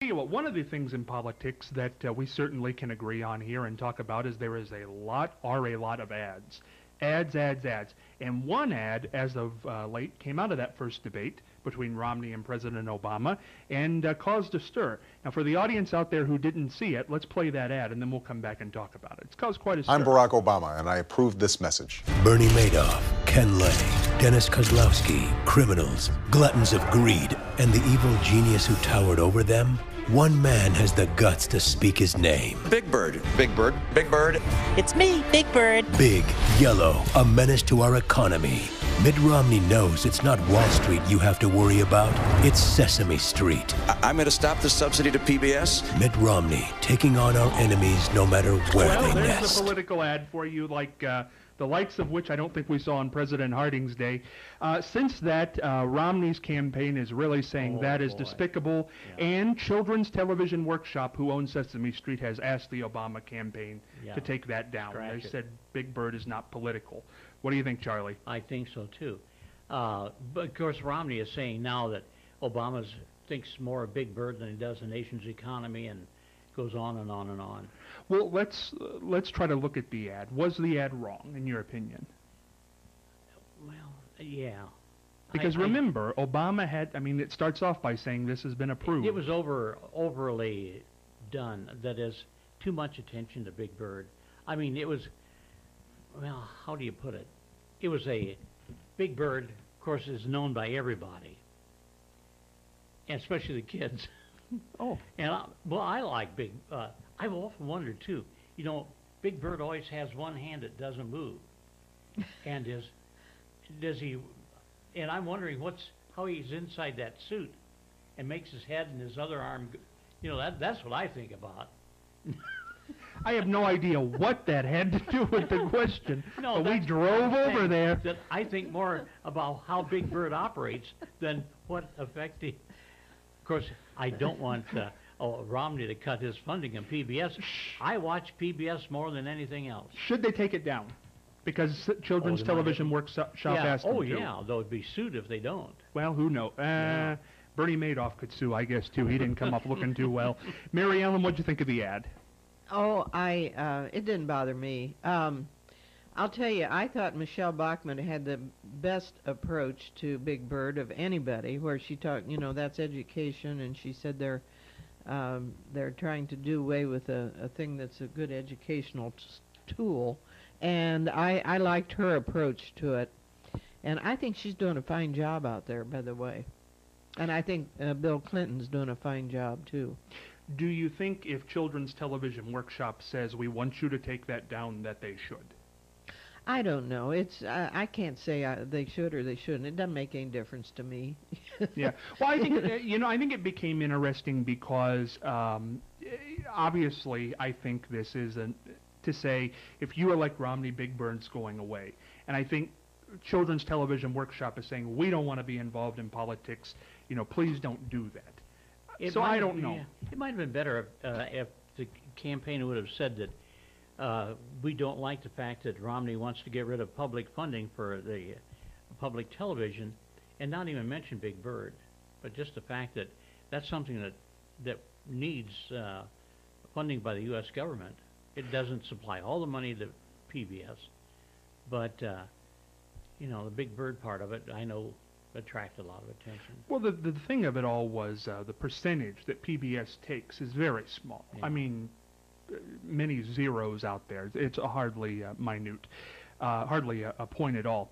you what, one of the things in politics that we certainly can agree on here and talk about is there is a lot of ads. Ads, ads, ads. And one ad, as of late, came out of that first debate between Romney and President Obama and caused a stir. Now, for the audience out there who didn't see it, let's play that ad, and then we'll come back and talk about it. It's caused quite a stir. I'm Barack Obama, and I approve this message. Bernie Madoff, Ken Lay, Dennis Kozlowski, criminals, gluttons of greed, and the evil genius who towered over them. One man has the guts to speak his name. Big Bird. Big Bird. Big Bird. It's me, Big Bird. Big, yellow, a menace to our economy. Mitt Romney knows it's not Wall Street you have to worry about. It's Sesame Street. I'm going to stop the subsidy to PBS. Mitt Romney taking on our enemies no matter where they Well, nest. there's a political ad for you, like the likes of which I don't think we saw on President Harding's day. Since that, Romney's campaign is really saying that is despicable, and Children's Television Workshop, who owns Sesame Street, has asked the Obama campaign to take that down. They said Big Bird is not political. What do you think, Charlie? I think so, too. But, of course, Romney is saying now that Obama thinks more of Big Bird than he does the nation's economy, and goes on and on and on. Well, let's try to look at the ad. Was the ad wrong, in your opinion? Well, yeah. Because remember, Obama had, I mean, it starts off by saying this has been approved. It was overly done. That is, too much attention to Big Bird. I mean, it was, well, how do you put it? It was Big Bird, of course, is known by everybody, and especially the kids. Oh. And I like I've often wondered too. You know, Big Bird always has one hand that doesn't move, and does he? And I'm wondering how he's inside that suit, and makes his head and his other arm. You know, that's what I think about. I have no idea what that had to do with the question. No, but we drove over there. That I think more about how Big Bird operates than what effect he. Of course, I don't want Romney to cut his funding on PBS. I watch PBS more than anything else. Should they take it down? Because Children's Television Workshop asked them to. Yeah, they'll be sued if they don't. Well, who knows? Bernie Madoff could sue, I guess, too. He didn't come up looking too well. Mary Ellen, what'd you think of the ad? Oh, it didn't bother me. I'll tell you, I thought Michelle Bachmann had the best approach to Big Bird of anybody, where she talked, you know, that's education, and she said they're trying to do away with a thing that's a good educational tool, and I liked her approach to it, and I think she's doing a fine job out there, by the way, and I think Bill Clinton's doing a fine job, too. Do you think if Children's Television Workshop says we want you to take that down, that they should? I don't know. I can't say they should or they shouldn't. It doesn't make any difference to me. Yeah. Well, I think I think it became interesting because obviously I think this is to say if you elect Romney, Big Bird's going away, and I think Children's Television Workshop is saying we don't want to be involved in politics. You know, please don't do that. So I don't know. Yeah, it might have been better if the campaign would have said that. We don't like the fact that Romney wants to get rid of public funding for the public television, and not even mention Big Bird, but just the fact that that's something that needs funding by the U.S. government. It doesn't supply all the money to PBS, but you know, the Big Bird part of it, I know, attracted a lot of attention. Well, the thing of it all was the percentage that PBS takes is very small. Yeah. I mean, many zeros out there. It's hardly minute, hardly a point at all.